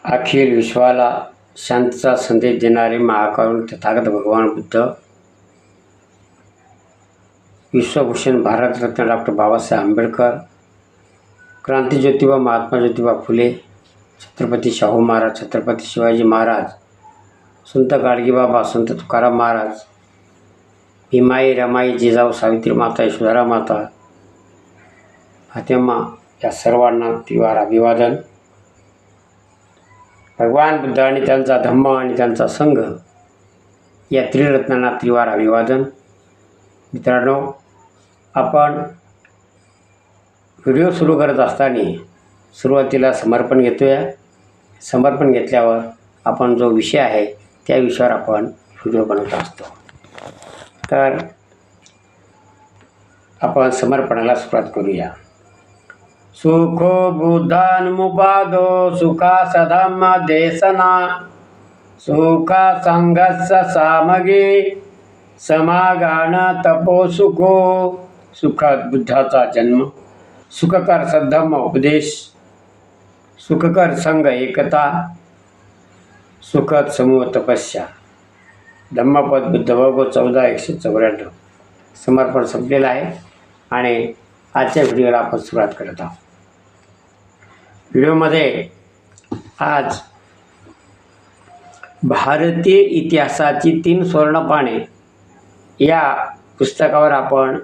अखिल विश्वाला शांतीचा संदेश देणारे महाकारुण तथागत भगवान बुद्ध, विश्वभूषण भारतरत्न डॉक्टर बाबासाहेब आंबेडकर, क्रांती ज्योतिबा महात्मा ज्योतिबा फुले, छत्रपती शाहू महाराज, छत्रपती शिवाजी महाराज, संत गाडगेबाबा, संत तुकाराम महाराज, भीमाई, रमाई, जिजाऊ, सावित्री माता, यशोधरा माता, फातेमा या सर्वांना त्रिवार अभिवादन. भगवान बुद्ध आणि त्यांचा धम्म आणि त्यांचा संघ या त्रिरत्नांना त्रिवार अभिवादन. मित्रांनो, आपण व्हिडिओ सुरू करत असताना सुरुवातीला समर्पण घेतोया. समर्पण घेतल्यावर आपण जो विषय आहे त्या विषयावर आपण व्हिडिओ बनवत असतो. तर आपण समर्पणाला सुरुवात करूया. सुखो बुद्धान्मुपादो सुखा सधम्म देशना सुखा संघस्स सामगे समागान तपो सुखो. सुखात बुद्धाचा जन्म, सुखकर सद्धम्म उपदेश, सुखकर संघ एकता, सुखद समूह तपस्या. धम्मपद बुद्धभाग 14:194. समर्पण संपलेलं आहे आणि आजच्या व्हिडिओला आपण सुरुवात करत आहोत. व्हिडिओमध्ये आज भारतीय इतिहासाची 3 स्वर्णपाने या पुस्तकावर आपण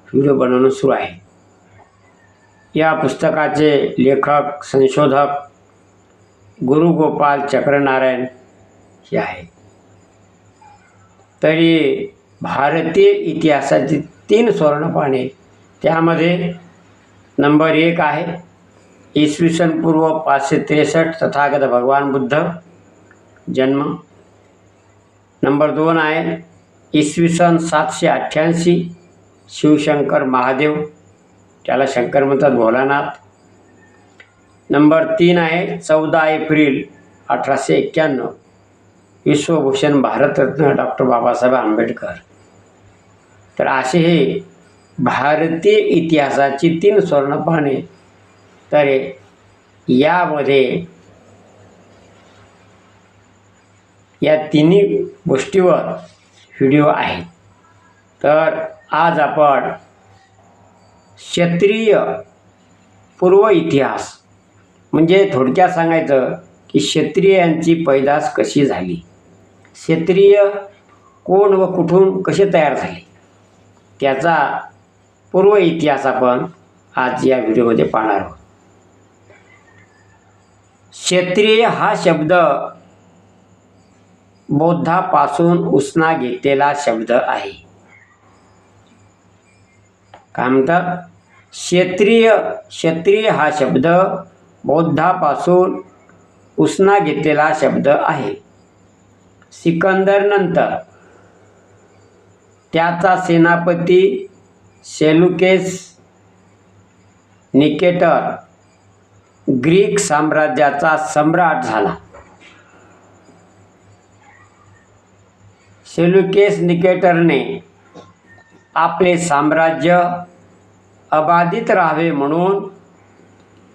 व्हिडिओ बनवणं सुरू आहे. या पुस्तकाचे लेखक संशोधक गुरुगोपाल चक्रनारायण हे आहे. तरी भारतीय इतिहासाची 3 स्वर्णपाने, त्यामध्ये नंबर 1 आहे इसवी सन पूर्व 563 तथागत भगवान बुद्ध जन्म. नंबर 2 आहे इसवी सन 788 शिवशंकर महादेव, त्याला शंकर म्हणतात, भोलानाथ. नंबर 3 आहे 14 एप्रिल 1891 विश्वभूषण भारतरत्न डॉक्टर बाबासाहेब आंबेडकर. तर असे हे भारतीय इतिहासाची 3 स्वर्णपाने. तर यामध्ये या तिन्ही गोष्टीवर व्हिडिओ आहे. तर आज आपण क्षत्रिय पूर्व इतिहास, म्हणजे थोडक्यात सांगायचं की क्षत्रियांची पैदास कशी झाली, क्षत्रिय कोण व कुठून कसे तयार झाले, त्याचा पूर्व इतिहास आपण आज या व्हिडिओमध्ये पाहणार आहोत. क्षत्रिय हा शब्द बौद्धापासून उसना घेतलेला शब्द आहे. काय म्हणतात? क्षत्रिय हा शब्द बौद्धापासून उसना घेतलेला शब्द आहे. सिकंदर नंतर त्याचा सेनापती सेल्युकेस निकेटर ग्रीक साम्राज्याचा सम्राट झाला. सेल्युकेस निकेटरने आपले साम्राज्य अबाधित राहावे म्हणून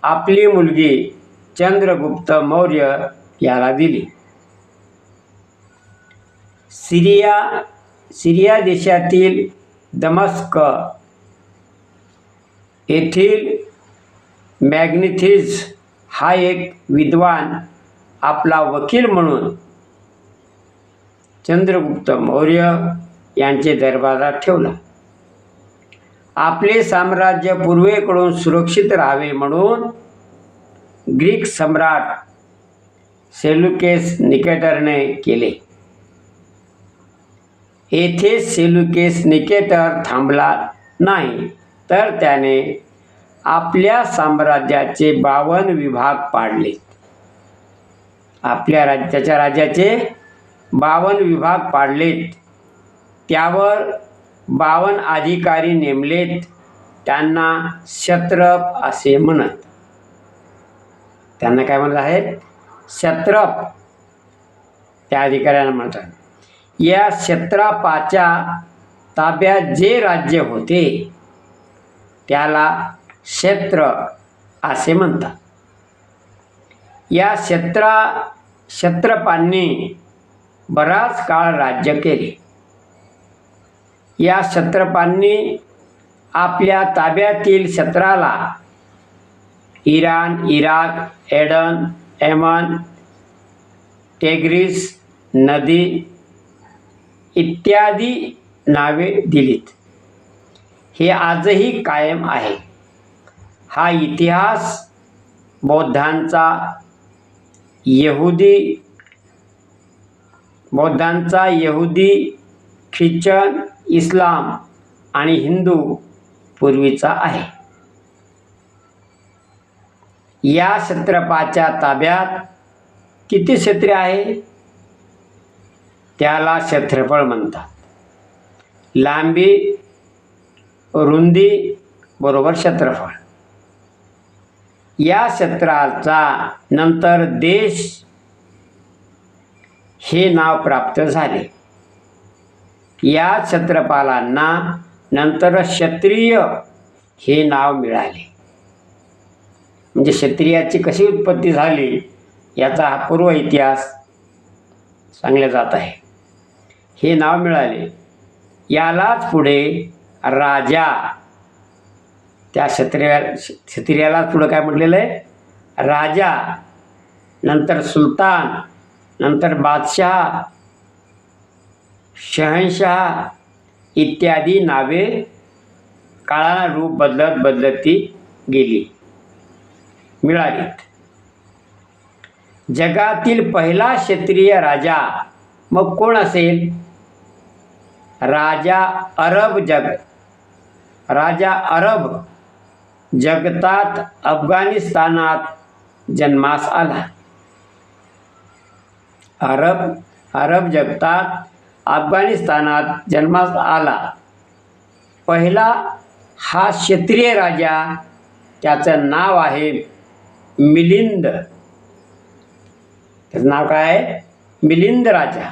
आपली मुलगी चंद्रगुप्त मौर्य याला दिली. सिरिया देशातील दमस्क येथील मॅग्नेथिस हा एक विद्वान आपला वकील म्हणून चंद्रगुप्त मौर्य यांचे दरबारात ठेवला. आपले साम्राज्य पूर्वेकडून सुरक्षित राहावे म्हणून ग्रीक सम्राट सेल्युकेस निकेटरने केले. येथे सेल्युकेस निकेटर थांबला नाही, तर त्याने आपल्या साम्राज्याचे 52 विभाग पाडले. त्याच्या राज्याचे 52 विभाग पाडलेत. त्यावर 52 अधिकारी नेमलेत. त्यांना क्षत्रप असे म्हणत. त्यांना काय म्हणत आहेत? क्षत्रप. त्या अधिकाऱ्यांना म्हणतात. या क्षत्रपाच्या ताब्यात जे राज्य होते त्याला क्षेत्र असे म्हणतात. या क्षत्रपांनी बराच काळ राज्य केले. या क्षत्रपांनी आपल्या ताब्यातील क्षेत्राला इराण, इराक, एडन, यमन, टिग्रीस नदी इत्यादी नावे दिलीत. हे आजही कायम आहे. हा इतिहास बौद्धांचा, यहुदी, ख्रिश्चन, इस्लाम आणि हिंदू पूर्वीचा आहे. या क्षत्रपाच्या ताब्यात किती क्षेत्रे आहे? त्याला क्षेत्रफळ म्हणतात. लांबी रुंदी बरोबर क्षेत्रफळ. या क्षेत्राचा नंतर देश हे नाव प्राप्त झाले. या क्षत्रपालांना नंतर क्षत्रिय हे नाव मिळाले. म्हणजे क्षत्रियाची कशी उत्पत्ती झाली याचा हा पूर्व इतिहास सांगला जात आहे. हे नाव मिळाले. यालाच पुढे राजा, त्या क्षत्रियाला पुढे काय म्हटलेलं आहे? राजा, नंतर सुलतान, नंतर बादशाह, शहनशाह इत्यादी नावे काळानं रूप बदलत ती गेली, मिळालीत. जगातील पहिला क्षत्रिय राजा मग कोण असेल? राजा अरब जगतात अफगाणिस्तानात जन्मास आला. अरब जगतात अफगाणिस्तानात जन्मास आला. पहिला हा क्षत्रिय राजा, त्याचं नाव आहे मिलिंद. त्याचं नाव काय आहे? मिलिंद राजा,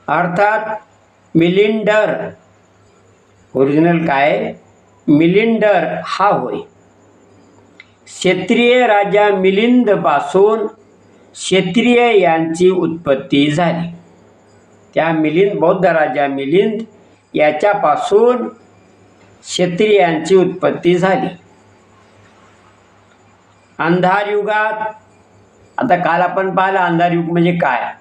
अर्थात मिलिंडर. ओरिजिनल काय? मिलिंडर हा होय. क्षत्रिय राजा मिलिंद पासून क्षत्रिय यांची उत्पत्ती झाली. त्या बौद्ध राजा मिलिंद याच्यापासून क्षत्रियांची उत्पत्ती झाली. अंधार युगात, आता काल आपण पाहिलं अंधार युग म्हणजे काय.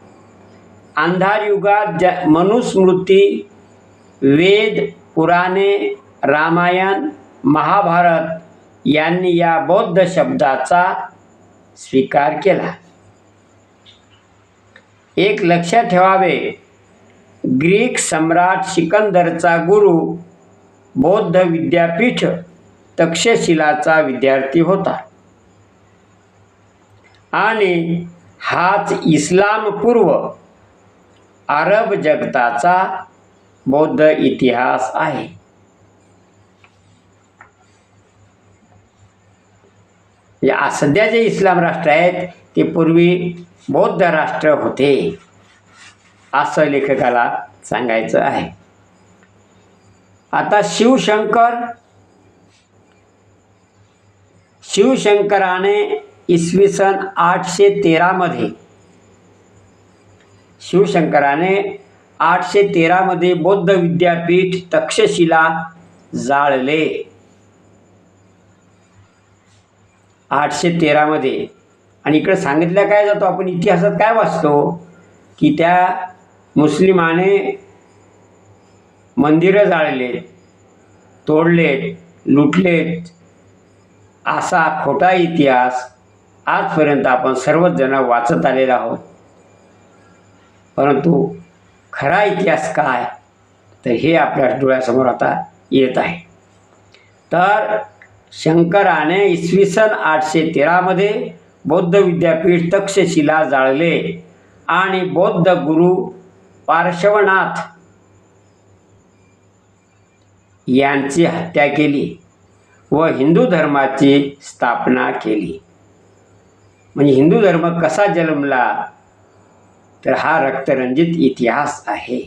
अंधार युगात मनुस्मृती, वेद, पुराणे, रामायण, महाभारत यांनी या बौद्ध शब्दाचा स्वीकार केला. एक लक्षात ठेवावे, ग्रीक सम्राट सिकंदरचा गुरु बौद्ध विद्यापीठ तक्षशिलाचा विद्यार्थी होता आणि हाच इस्लाम पूर्व अरब जगताचा बौद्ध इतिहास आहे. या सध्या जे इस्लाम राष्ट्र आहेत ते पूर्वी बौद्ध राष्ट्र होते असं लेखकाला सांगायचं आहे. आता शिवशंकराने इसवी सन 813 मध्ये बौद्ध विद्यापीठ तक्षशिला जाळले. 813 मध्ये. आणि इकडे सांगितलं काय जातो, आपण इतिहासात काय वाचतो की त्या मुस्लिमाने मंदिरं जाळले, तोडलेत, लुटलेत, असा खोटा इतिहास आजपर्यंत आपण सर्वच जण वाचत आलेलो आहोत. परंतु खरा इतिहास काय, तर हे आपल्या डोळ्यासमोर आता येत आहे. तर शंकराने इसवी सन 813 मध्ये बौद्ध विद्यापीठ तक्षशिला जाळले आणि बौद्ध गुरु पार्श्वनाथ यांची हत्या केली व हिंदू धर्माची स्थापना केली. म्हणजे हिंदू धर्म कसा जन्मला, तर हा रक्तरंजित इतिहास आहे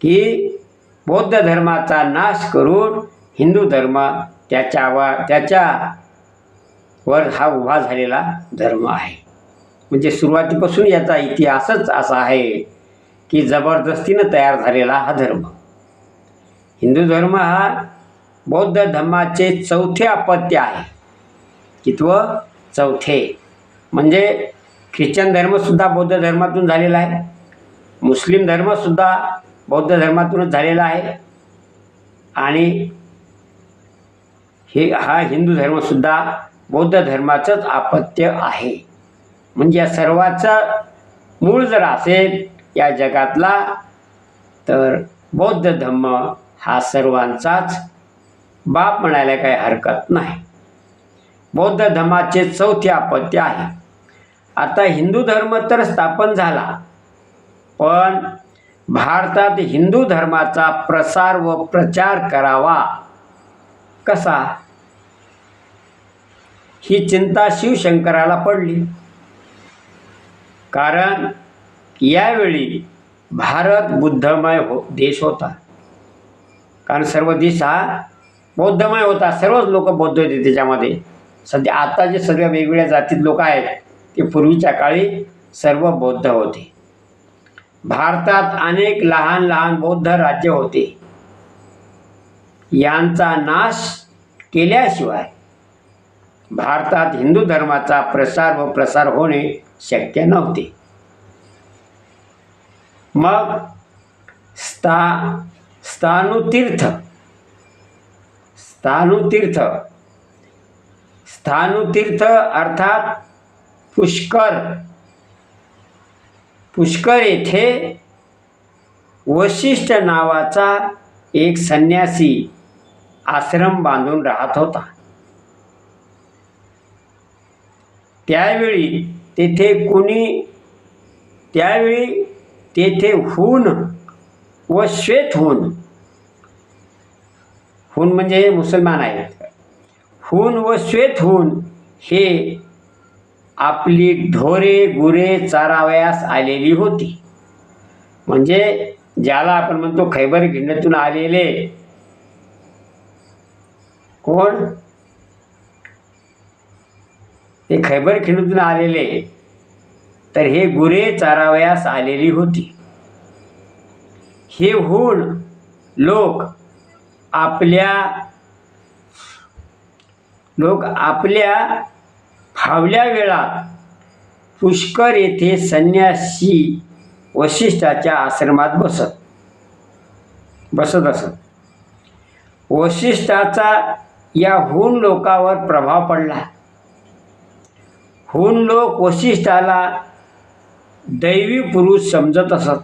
की बौद्ध धर्माचा नाश करून हिंदू धर्म त्याच्या वर हा उभा झालेला धर्म आहे. म्हणजे सुरुवातीपासून याचा इतिहासच असा आहे की जबरदस्तीनं तयार झालेला हा धर्म. हिंदू धर्म हा बौद्ध धर्माचे चौथे अपत्य आहे. कितवं? चौथे. म्हणजे ख्रिश्चन धर्मसुद्धा बौद्ध धर्मातून झालेला आहे, मुस्लिम धर्मसुद्धा बौद्ध धर्मातूनच झालेला आहे, आणि हा हिंदू धर्मसुद्धा बौद्ध धर्माचंच अपत्य आहे. म्हणजे या सर्वाचा मूळ जर असेल या जगातला, तर बौद्ध धर्म हा सर्वांचाच बाप म्हणायला काही हरकत नाही. बौद्ध धर्माचे चौथे अपत्य आहे. आता हिंदू धर्म तर स्थापन झाला, पण भारतात हिंदू धर्माचा प्रसार व प्रचार करावा कसा, ही चिंता शिवशंकराला पडली. कारण यावेळी भारत बुद्धमय देश होता. कारण सर्व देश हा बौद्धमय होता, सर्वच लोक बौद्ध होते त्याच्यामध्ये. सध्या आता जे सर्व वेगवेगळ्या जातीत लोक आहेत ते पूर्वीच्या काळी सर्व बौद्ध होते. भारतात अनेक लहान लहान बौद्ध राज्य होते. यांचा नाश केल्याशिवाय भारतात हिंदू धर्माचा प्रसार व प्रसार होणे शक्य नव्हते. मग स्थानुतीर्थ अर्थात पुष्कर येथे वशिष्ठ नावाचा एक संन्यासी आश्रम बांधून राहत होता. त्यावेळी तेथे हून व श्वेत हून म्हणजे मुसलमान आहेत. हून व श्वेत हून हे आपली ढोरे गुरे चारावयास आलेली होती. म्हणजे ज्याला आपण म्हणतो खैबर खिंडीतून आलेले कोण, ते खैबर खिंडीतून आलेले, तर हे गुरे चारावयास आलेली होती. हे हून लोक आपल्या फावल्या वेळात पुष्कर येथे संन्यासी वशिष्ठाच्या आश्रमात बसत असत. वशिष्ठाचा या हून लोकावर प्रभाव पडला. हून लोक वशिष्ठाला दैवी पुरुष समजत असत.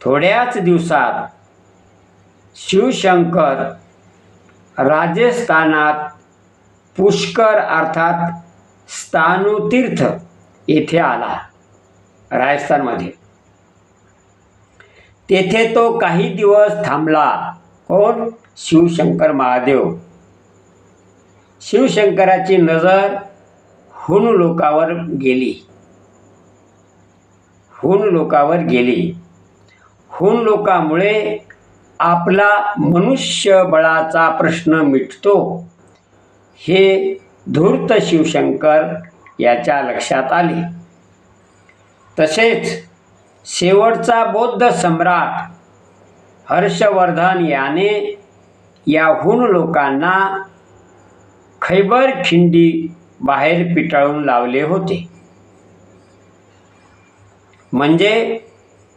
थोड्याच दिवसात शिवशंकर राजस्थानात पुष्कर अर्थात स्थानुतीर्थ येथे आला, राजस्थानमध्ये. तेथे तो काही दिवस थांबला. कोण? शिवशंकर महादेव. शिवशंकराची नजर हून लोकावर गेली. हून लोकांमुळे आपला मनुष्यबळाचा प्रश्न मिटतो हे धूर्त शिवशंकर याच्या लक्षात आले. तसेच शेवटचा बौद्ध सम्राट हर्षवर्धन याने या हून लोकांना खैबर खिंडी बाहेर पिटाळून लावले होते. म्हणजे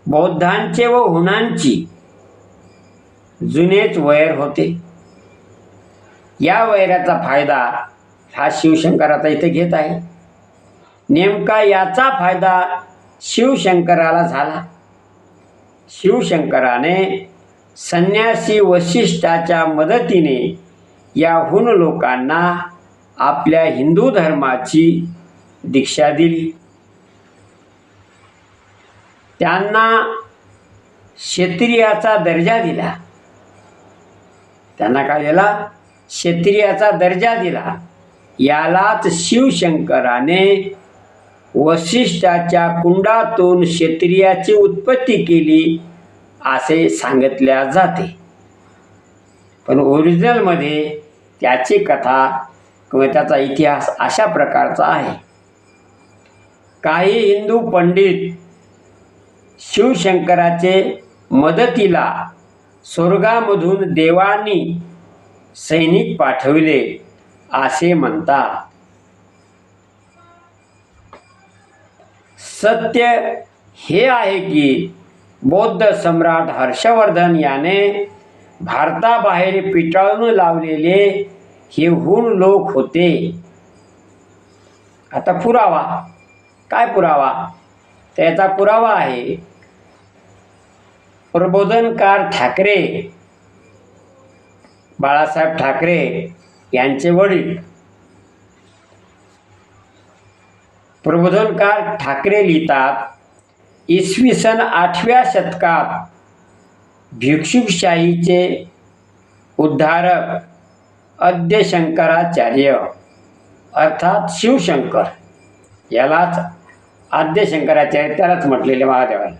बौद्धांचे व हुणांची जुनेच वैर होते. या वैराचा फायदा हा शिवशंकर आता इथे घेत आहे. नेमका याचा फायदा शिवशंकराला झाला. शिवशंकराने संन्यासी वशिष्ठाच्या मदतीने या हूण लोकांना आपल्या हिंदू धर्माची दीक्षा दिली. त्यांना क्षत्रियाचा दर्जा दिला. त्यांना काय दिला? क्षत्रियाचा दर्जा दिला. यालाच शिवशंकराने वशिष्ठाच्या कुंडातून क्षत्रियाची उत्पत्ती केली असे सांगितल्या जाते. पण ओरिजिनलमध्ये त्याची कथा किंवा त्याचा इतिहास अशा प्रकारचा आहे. काही हिंदू पंडित शिवशंकराचे मदतीला स्वर्गामधून देवांनी सैनिक पाठविले असे म्हणतात. सत्य हे आहे की बौद्ध सम्राट हर्षवर्धन याने भारताबाहेर पिटाळून लावलेले हे हुन लोक होते. आता पुरावा काय पुरावा? त्याचा पुरावा आहे प्रबोधनकार ठाकरे, बाळासाहेब ठाकरे यांचे वडील. प्रबोधनकार ठाकरे लिहितात, इसवी सन 8व्या शतकात भिक्षुकशाहीचे उद्धारक आद्यशंकराचार्य अर्थात शिवशंकर, यालाच आद्यशंकराचार्य त्यालाच म्हटलेले महादेवाला,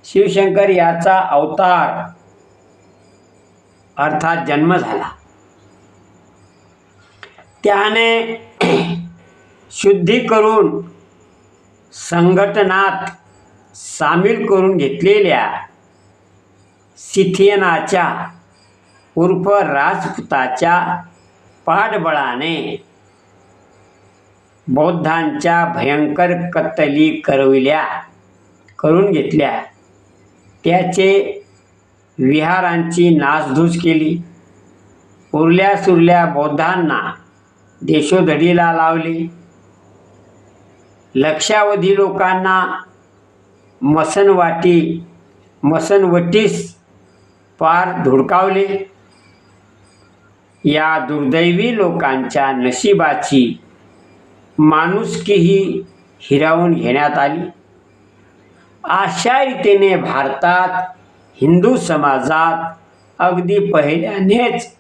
शिवशंकर याचा अवतार अर्थात जन्म झाला. त्याने शुद्धी करून संघटनात सामील करून घेतलेल्या सिथियनाच्या उर्फ राजपुताच्या पाठबळाने बौद्धांच्या भयंकर कत्तली करून घेतल्या. त्याचे विहारांची नासधूस केली. उरल्या सुरल्या बौद्धांना देशोधडीला लावले. लक्षावधी लोकांना मसनवटीस पार धुडकावले. या दुर्दैवी लोकांच्या नशिबाची माणुसकीही हिरावून घेण्यात आली. अशा रीतीने भारतात हिंदू समाजात अगदी पहिल्यानेच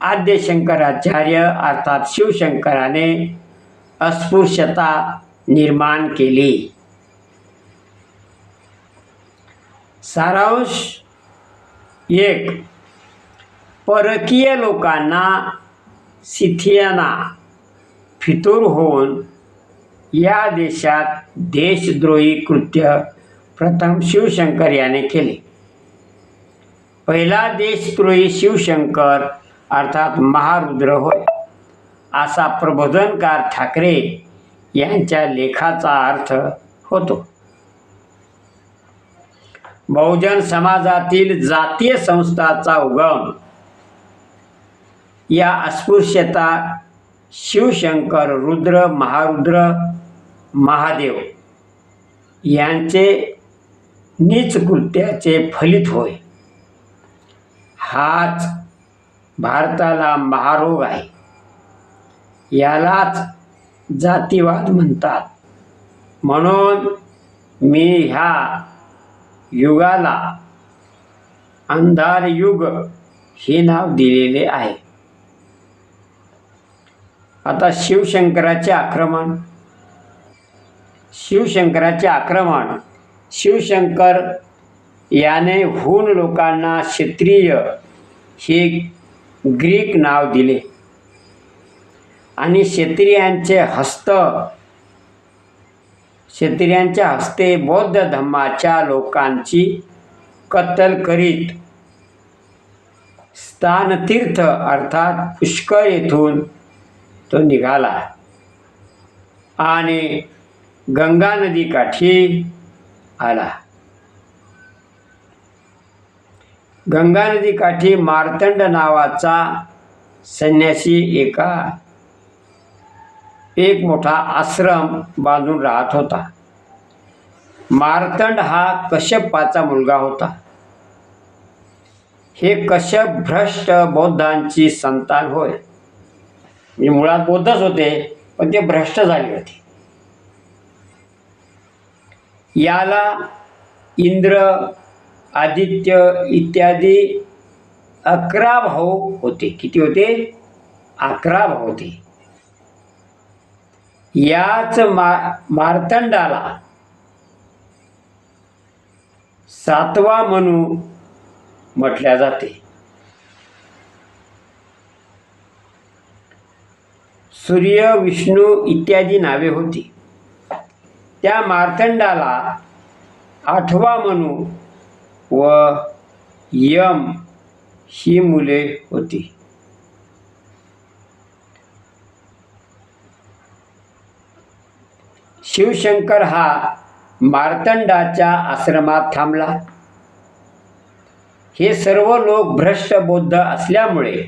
आद्यशंकराचार्य अर्थात शिवशंकराने अस्पृश्यता निर्माण केली. सारांश 1. परकीय लोकांना सिथियना फितूर होऊन या देशात देशद्रोही कृत्य प्रथम शिवशंकर याने केले. पहिला देशद्रोही शिवशंकर अर्थात महारुद्र होय, असा प्रबोधनकार ठाकरे यांच्या लेखाचा अर्थ होतो. बहुजन समाजातील जातीय संस्थाचा उगम या अस्पृश्यता शिवशंकर, रुद्र, महारुद्र, महादेव यांचे नीच कृत्याचे फलित होय. हाच भारताला महारोग आहे. यालाच जातीवाद म्हणतात. म्हणून मी ह्या युगाला अंधार युग हे नाव दिलेले आहे. आता शिवशंकराचे आक्रमण. शिवशंकर याने हुन लोकांना क्षत्रिय हे ग्रीक नाव दिले आणि क्षत्रियांच्या हस्ते बौद्ध धम्माच्या लोकांची कत्तल करीत स्थानतीर्थ अर्थात पुष्कर येथून तो निघाला आणि गंगा नदीकाठी आला. गंगा नदीकाठी मार्तंड नावाचा संन्यासी एक मोठा आश्रम बांधून राहत होता. मार्तंड हा कश्यपाचा मुलगा होता. हे कश्यप भ्रष्ट बौद्धांची संतान होय. म्हणजे मुळात बौद्धच होते, पण ते भ्रष्ट झाले होते. याला इंद्र, आदित्य इत्यादी 11 भाऊ होते. किती होते? 11 भाऊ होते. याच मार्तंडाला 7वा मनू म्हटल्या जाते. सूर्य, विष्णू इत्यादी नावे होती. त्या मार्तंडाला 8वा मनू व यम ही मुले होती. शिवशंकर हा मार्तंडाच्या आश्रमात थांबला. हे सर्व लोक भ्रष्ट बौद्ध असल्यामुळे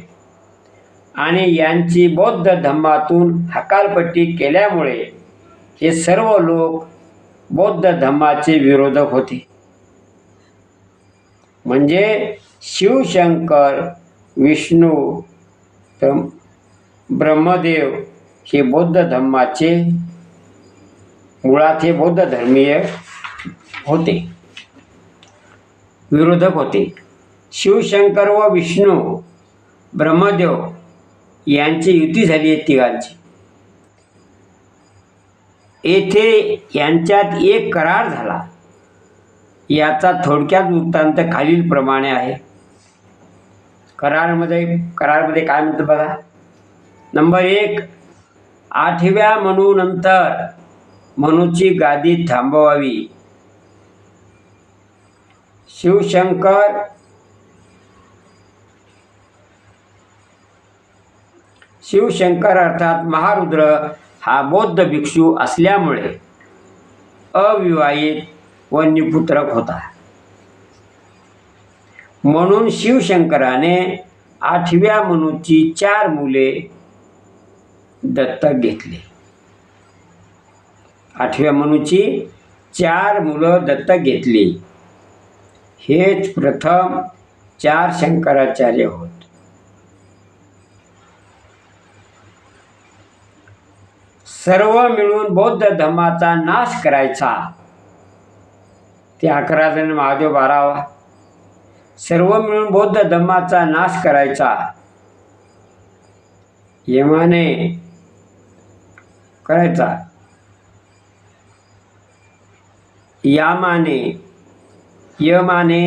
आणि यांची बौद्ध धम्मातून हकालपट्टी केल्यामुळे हे सर्व लोक बौद्ध धम्माचे विरोधक होते. म्हणजे शिवशंकर, विष्णू, ब्रह्मदेव हे बौद्ध धम्माचे मुळात हे बौद्ध धर्मीय होते, विरोधक होते. शिवशंकर व विष्णू, ब्रह्मदेव यांची युती झाली आहे तिघांची. येथे यांच्यात एक करार झाला. याचा थोडक्यात वृत्तांत खालीलप्रमाणे आहे. करारामध्ये काय म्हणतं बघा. नंबर 1, 8व्या मनूनंतर मनूची गादी थांबवावी. शिवशंकर अर्थात महारुद्र हा बौद्ध भिक्षू असल्यामुळे अविवाहित व निपुत्रक होता. म्हणून शिवशंकराने 8व्या मनूची 4 मुले दत्तक घेतली. 8व्या मनूची 4 मुलं दत्तक घेतली. हेच प्रथम 4 शंकराचार्य होत. सर्व मिळून बौद्ध धर्माचा नाश करायचा. ते 11 जण, महादेव 12वा. सर्व मिळून बौद्ध धर्माचा नाश करायचा. यमाने करायचा. यमाने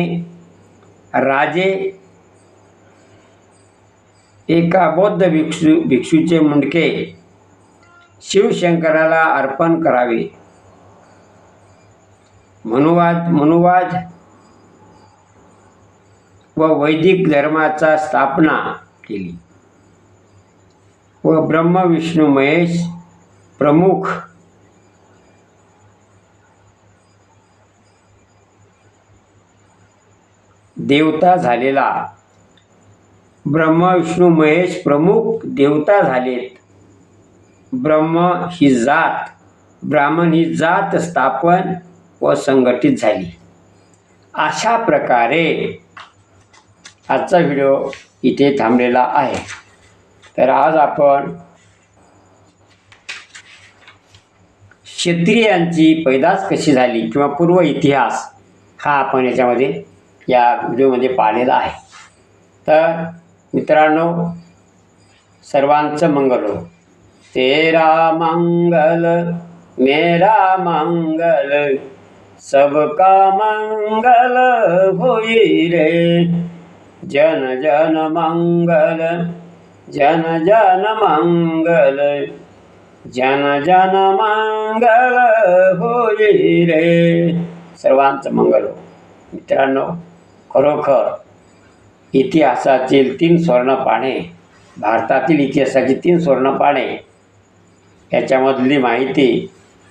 राजे एका बौद्ध भिक्षूचे मुंडके शिवशंकराला अर्पण करावे. मनुवाद व वैदिक धर्माचा स्थापना केली व ब्रह्म, विष्णू, महेश प्रमुख देवता झालेला. ब्रह्म, विष्णू, महेश प्रमुख देवता झालेत. ब्राह्मण ही जात स्थापन व संघटित झाली. अशा प्रकारे आजचा व्हिडिओ इथे थांबलेला आहे. तर आज आपण क्षत्रियांची पैदास कशी झाली किंवा पूर्व इतिहास हा आपण या व्हिडिओमध्ये पाहिलेला आहे. तर मित्रांनो, सर्वांचं मंगल हो. तेरा मंगल मेरा मंगल सबका मंगल होई रे. जन जन मंगल जन जन मंगल जन जन मंगल होई रे. सर्वांचं मंगल हो. मित्रांनो, खरोखर इतिहासातील 3 स्वर्णपाने, भारतातील इतिहासाची 3 स्वर्णपाने, याच्यामधली माहिती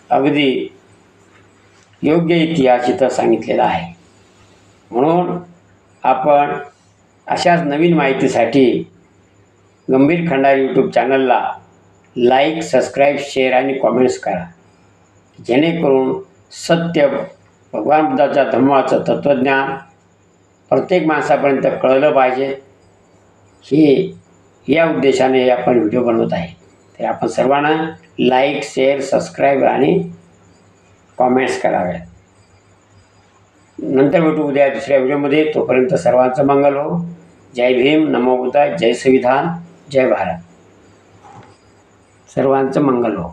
अगदी योग्य इतिहास इथं सांगितलेला आहे. म्हणून आपण अशाच नवीन माहितीसाठी गंभीर खंडारी यूट्यूब चॅनलला लाईक, सबस्क्राईब, शेअर आणि कॉमेंट्स करा, जेणेकरून सत्य, भगवान बुद्धाच्या धर्माचं तत्त्वज्ञान प्रत्येक माणसापर्यंत कळलं पाहिजे. या उद्देशाने आपण व्हिडिओ बनवत आहे. तर आपण सर्वांना लाईक, शेअर, सबस्क्राईब आणि कॉमेंट्स कराव्यात. नंतर भेटू उद्या दुसऱ्या व्हिडिओमध्ये. तोपर्यंत सर्वांचं मंगल हो. जय भीम, नमो बुद्धाय, जय संविधान, जय भारत. सर्वांचं मंगल हो.